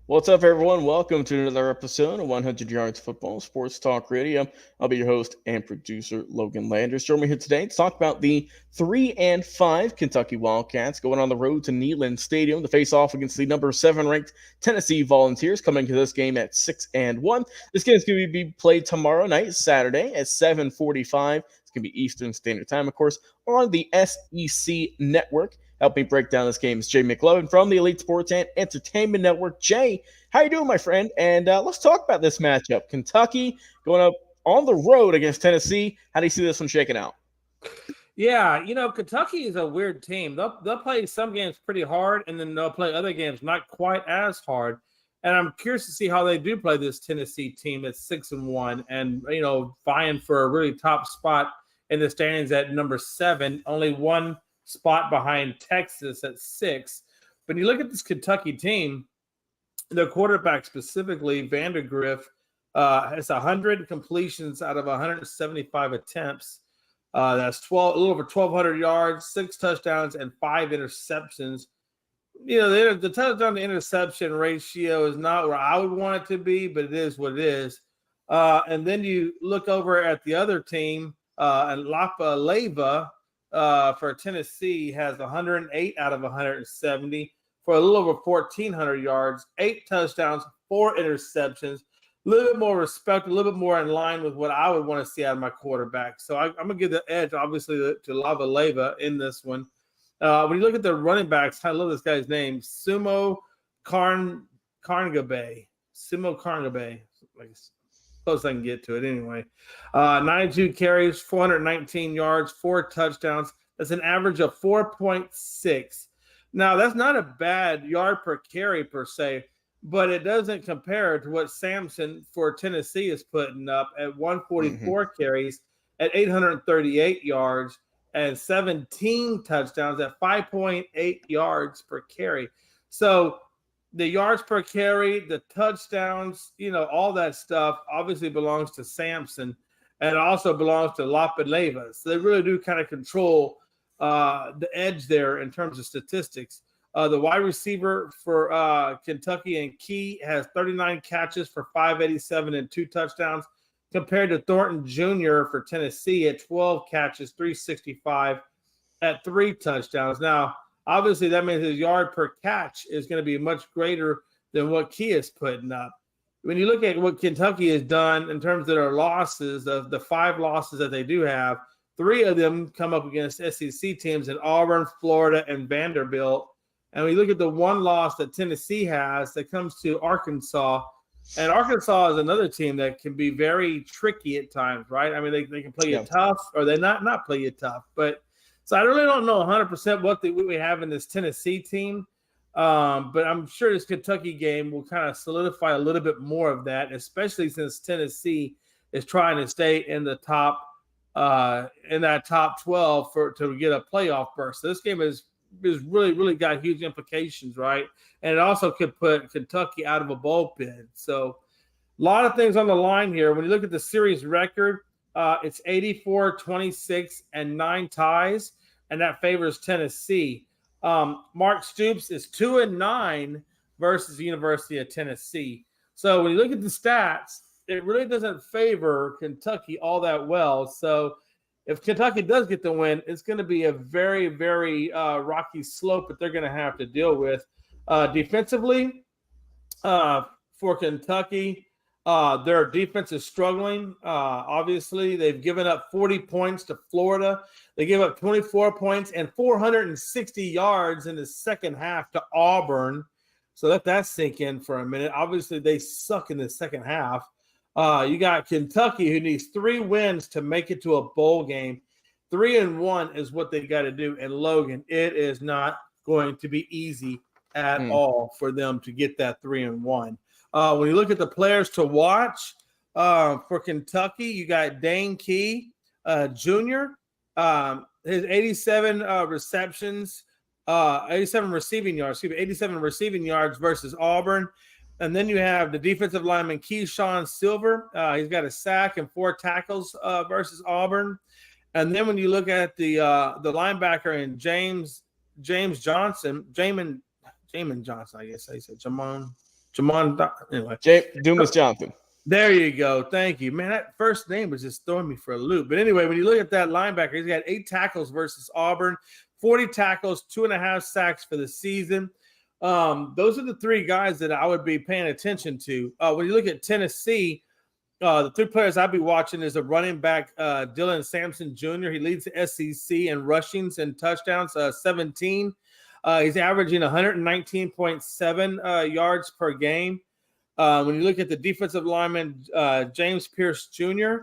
What's up, everyone? Welcome to another episode of 100 Yards Football Sports Talk Radio. I'll be your host and producer, Logan Landers. Join me here today to talk about the 3-5 Kentucky Wildcats going on the road to Neyland Stadium to face off against the number 7 ranked Tennessee Volunteers, coming to this game at 6-1. This game is going to be played tomorrow night, Saturday, at 7:45. It's going to be Eastern Standard Time, of course, on the SEC Network. Help me break down this game is Jay McMinn from the Elite Sports and Entertainment Network. Jay, how you doing, my friend? And let's talk about this matchup. Kentucky going up on the road against Tennessee. How do you see this one shaking out? Yeah, Kentucky is a weird team. They'll play some games pretty hard, and then they'll play other games not quite as hard. And I'm curious to see how they do play this Tennessee team at 6-1, and vying for a really top spot in the standings at number 7, only one spot behind Texas at 6. But you look at this Kentucky team, their quarterback specifically, Vandergriff, has 100 completions out of 175 attempts. That's a little over 1,200 yards, 6 touchdowns, and 5 interceptions. The touchdown to interception ratio is not where I would want it to be, but it is what it is. And then you look over at the other team, and Lapa Leva for Tennessee has 108 out of 170 for a little over 1,400 yards, 8 touchdowns, 4 interceptions. A little bit more respect, a little bit more in line with what I would want to see out of my quarterback. So I'm going to give the edge, obviously, to Lava Leva in this one. When you look at the running backs, I love this guy's name, Sumo Carngabe. Sumo Carngabe. Close I can get to it anyway. 92 carries, 419 yards, 4 touchdowns. That's an average of 4.6. Now, that's not a bad yard per carry per se, but it doesn't compare to what Samson for Tennessee is putting up at 144 carries at 838 yards and 17 touchdowns at 5.8 yards per carry. So the yards per carry, the touchdowns, all that stuff obviously belongs to Samson, and it also belongs to Lapa. So they really do kind of control the edge there in terms of statistics. The wide receiver for Kentucky and Key has 39 catches for 587 and 2 touchdowns, compared to Thornton Jr. for Tennessee at 12 catches, 365 at 3 touchdowns. Now, obviously, that means his yard per catch is going to be much greater than what Key is putting up. When you look at what Kentucky has done in terms of their losses, of the 5 losses that they do have, 3 of them come up against SEC teams in Auburn, Florida, and Vanderbilt. And we look at the one loss that Tennessee has that comes to Arkansas. And Arkansas is another team that can be very tricky at times, right? I mean, they can play you tough, or they not play you tough. But so I really don't know 100% what we have in this Tennessee team. But I'm sure this Kentucky game will kind of solidify a little bit more of that, especially since Tennessee is trying to stay in the top in that top 12 to get a playoff berth. So this game is really, really got huge implications, right? And it also could put Kentucky out of a bowl bid. So a lot of things on the line here. When you look at the series record, it's 84-26 and 9 ties, and that favors Tennessee. Mark Stoops is 2-9 versus the University of Tennessee. So when you look at the stats, it really doesn't favor Kentucky all that well. So if Kentucky does get the win, it's going to be a very, very rocky slope that they're going to have to deal with. Defensively, for Kentucky, their defense is struggling. Obviously, they've given up 40 points to Florida. They gave up 24 points and 460 yards in the second half to Auburn. So let that sink in for a minute. Obviously, they suck in the second half. You got Kentucky, who needs 3 wins to make it to a bowl game. 3-1 is what they got to do. And Logan, it is not going to be easy at all for them to get that 3-1. When you look at the players to watch for Kentucky, you got Dane Key Jr. His 87 receiving yards versus Auburn. And then you have the defensive lineman Keyshawn Silver. He's got a sack and 4 tackles versus Auburn. And then when you look at the linebacker in Jamin Johnson, I guess I said Anyway. Jay Dumas Johnson. There you go. Thank you. Man, that first name was just throwing me for a loop. But anyway, when you look at that linebacker, he's got 8 tackles versus Auburn, 40 tackles, 2.5 sacks for the season. Those are the 3 guys that I would be paying attention to. When you look at Tennessee, the 3 players I'd be watching is a running back, Dylan Sampson Jr. He leads the SEC in rushings and touchdowns, 17. He's averaging 119.7 yards per game. When you look at the defensive lineman, James Pierce Jr.,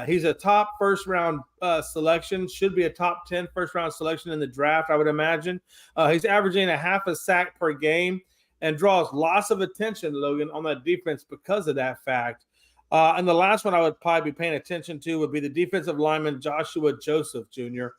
he's a top first-round selection, should be a top 10 first-round selection in the draft, I would imagine. He's averaging a half a sack per game and draws lots of attention, Logan, on that defense because of that fact. And the last one I would probably be paying attention to would be the defensive lineman, Joshua Joseph Jr.,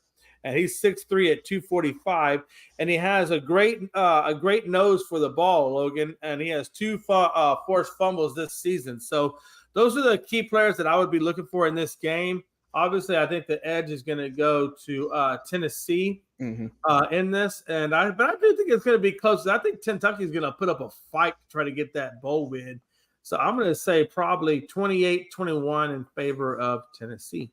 and he's 6'3" at 245, and he has a great nose for the ball, Logan, and he has 2 forced fumbles this season. So those are the key players that I would be looking for in this game. Obviously, I think the edge is going to go to Tennessee in this, but I do think it's going to be close. I think Kentucky is going to put up a fight to try to get that bowl win. So I'm going to say probably 28-21 in favor of Tennessee.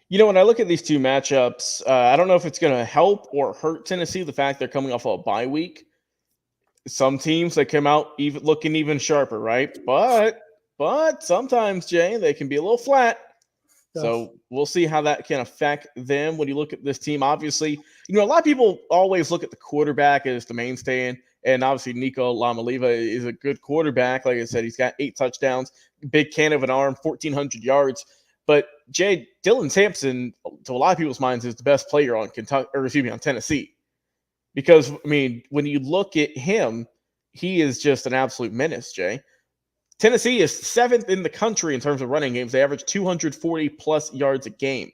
You know, when I look at these 2 matchups, I don't know if it's going to help or hurt Tennessee, the fact they're coming off of a bye week. Some teams, they come out looking even sharper, right? But sometimes, Jay, they can be a little flat. Yes. So we'll see how that can affect them. When you look at this team, obviously, a lot of people always look at the quarterback as the mainstay, and obviously Nico Lamaliva is a good quarterback. Like I said, he's got 8 touchdowns, big can of an arm, 1,400 yards. But Jay, Dylan Sampson, to a lot of people's minds, is the best player on on Tennessee. Because, when you look at him, he is just an absolute menace, Jay. Tennessee is 7th in the country in terms of running games. They average 240-plus yards a game.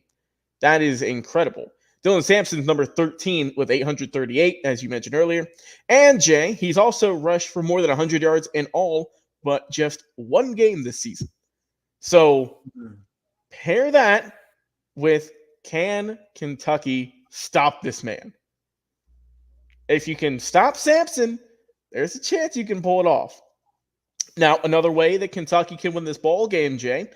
That is incredible. Dylan Sampson's number 13 with 838, as you mentioned earlier. And, Jay, he's also rushed for more than 100 yards in all but just 1 game this season. So pair that with, can Kentucky stop this man? If you can stop Sampson, there's a chance you can pull it off. Now, another way that Kentucky can win this ball game, Jay,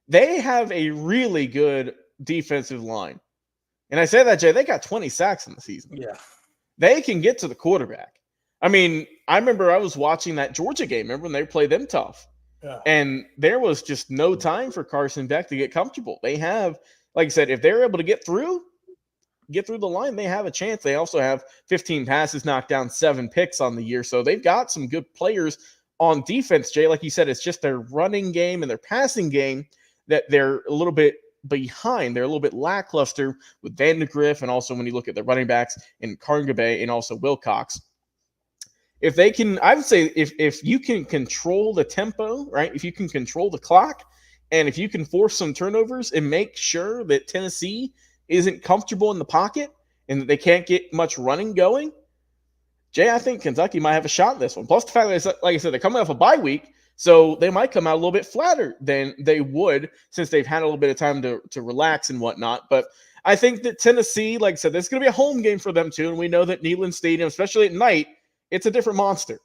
they have a really good defensive line. And I say that, Jay, they got 20 sacks in the season. Yeah. They can get to the quarterback. I remember I was watching that Georgia game. Remember when they played them tough? Yeah. And there was just no time for Carson Beck to get comfortable. They have, like I said, if they're able to get through the line, they have a chance. They also have 15 passes knocked down, 7 picks on the year. So they've got some good players on defense, Jay. Like you said, it's just their running game and their passing game that they're a little bit behind. They're a little bit lackluster with Vandegrift, and also when you look at their running backs in Carngabe and also Wilcox. If they can, I would say if you can control the tempo, right? If you can control the clock, and if you can force some turnovers and make sure that Tennessee isn't comfortable in the pocket and that they can't get much running going, Jay, I think Kentucky might have a shot in this one. Plus the fact that, like I said, they're coming off a bye week, so they might come out a little bit flatter than they would since they've had a little bit of time to relax and whatnot. But I think that Tennessee, like I said, this is going to be a home game for them too, and we know that Neyland Stadium, especially at night, it's a different monster.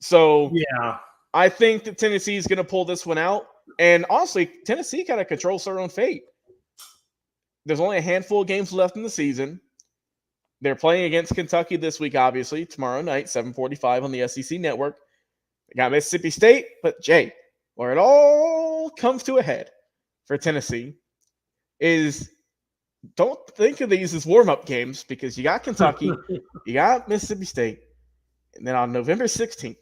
So yeah, I think that Tennessee is going to pull this one out. And honestly, Tennessee kind of controls their own fate. There's only a handful of games left in the season. They're playing against Kentucky this week, obviously, tomorrow night, 7:45 on the SEC Network. They got Mississippi State, but Jay, where it all comes to a head for Tennessee is, don't think of these as warm-up games, because you got Kentucky, you got Mississippi State, and then on November 16th,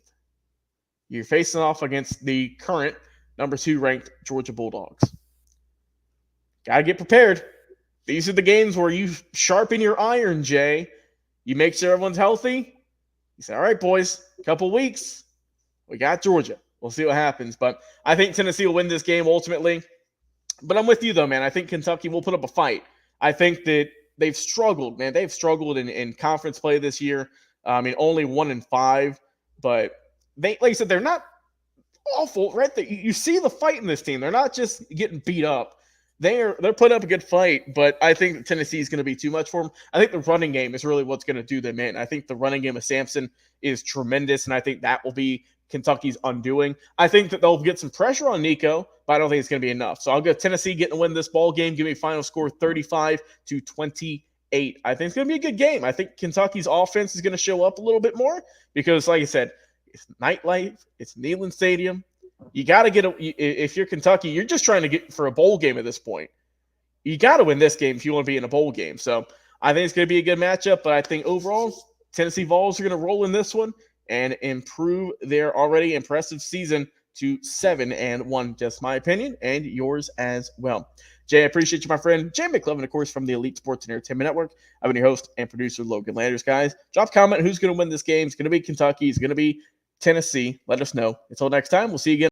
you're facing off against the current number 2 ranked Georgia Bulldogs. Got to get prepared. These are the games where you sharpen your iron, Jay. You make sure everyone's healthy. You say, all right, boys, a couple weeks. We got Georgia. We'll see what happens. But I think Tennessee will win this game ultimately. But I'm with you, though, man. I think Kentucky will put up a fight. I think that they've struggled, man. They've struggled in conference play this year. Only 1-5. But they, like I said, they're not awful, right? You see the fight in this team. They're not just getting beat up. they're putting up a good fight, but I think that Tennessee is going to be too much for them. I think the running game is really what's going to do them in. I think the running game of Sampson is tremendous, and I think that will be Kentucky's undoing. I think that they'll get some pressure on Nico, but I don't think it's going to be enough. So I'll go Tennessee getting to win this ball game. Give me a final score 35-28. I think it's going to be a good game. I think Kentucky's offense is going to show up a little bit more because, like I said, it's nightlife. It's Neyland Stadium. You got to get if you're Kentucky, you're just trying to get for a bowl game at this point. You got to win this game if you want to be in a bowl game. So I think it's going to be a good matchup, but I think overall Tennessee Vols are going to roll in this one and improve their already impressive season to 7-1. Just my opinion and yours as well. Jay, I appreciate you, my friend. Jay McMinn, of course, from the Elite Sports and Entertainment Network. I've been your host and producer, Logan Landers. Guys, drop a comment who's going to win this game. It's going to be Kentucky. It's going to be Tennessee. Let us know. Until next time, we'll see you again.